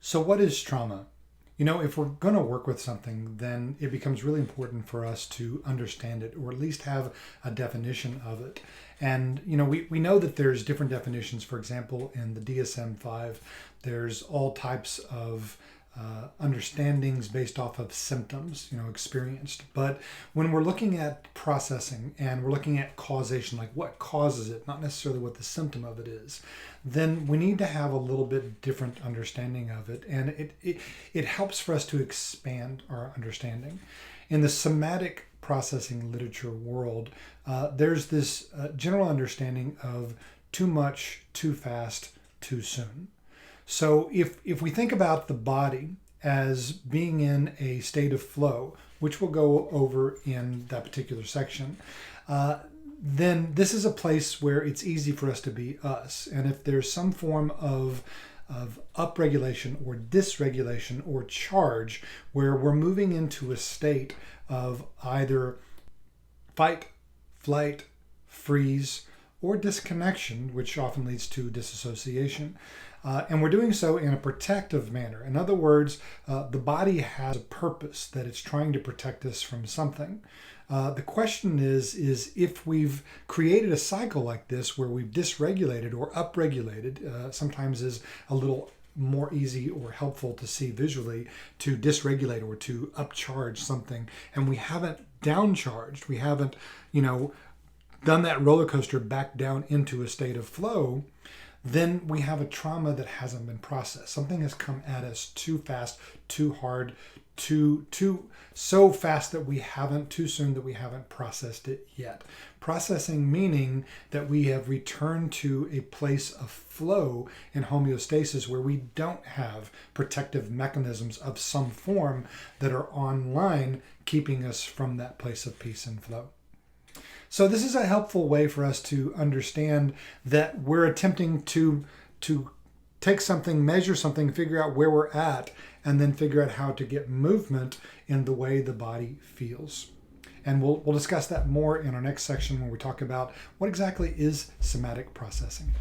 So, what is trauma? If we're going to work with something, then it becomes really important for us to understand it or at least have a definition of it. And, we know that there's different definitions. For example, in the DSM 5, there's all types of understandings based off of symptoms, experienced. But when we're looking at processing and we're looking at causation, like what causes it, not necessarily what the symptom of it is, then we need to have a little bit different understanding of it. And it helps for us to expand our understanding. In the somatic processing literature world, there's this general understanding of too much, too fast, too soon. So if we think about the body as being in a state of flow, which we'll go over in that particular section, then this is a place where it's easy for us to be us. And if there's some form of upregulation or dysregulation or charge where we're moving into a state of either fight, flight, freeze, or disconnection, which often leads to disassociation. And we're doing so in a protective manner. In other words, the body has a purpose that it's trying to protect us from something. The question is if we've created a cycle like this where we've dysregulated or upregulated, sometimes is a little more easy or helpful to see visually, to dysregulate or to upcharge something, and we haven't downcharged, we haven't, done that roller coaster back down into a state of flow, then we have a trauma that hasn't been processed. Something has come at us too fast, too hard, too so fast that we haven't, too soon that we haven't processed it yet. Processing meaning that we have returned to a place of flow in homeostasis where we don't have protective mechanisms of some form that are online keeping us from that place of peace and flow. So this is a helpful way for us to understand that we're attempting to take something, measure something, figure out where we're at, and then figure out how to get movement in the way the body feels. And we'll discuss that more in our next section when we talk about what exactly is somatic processing.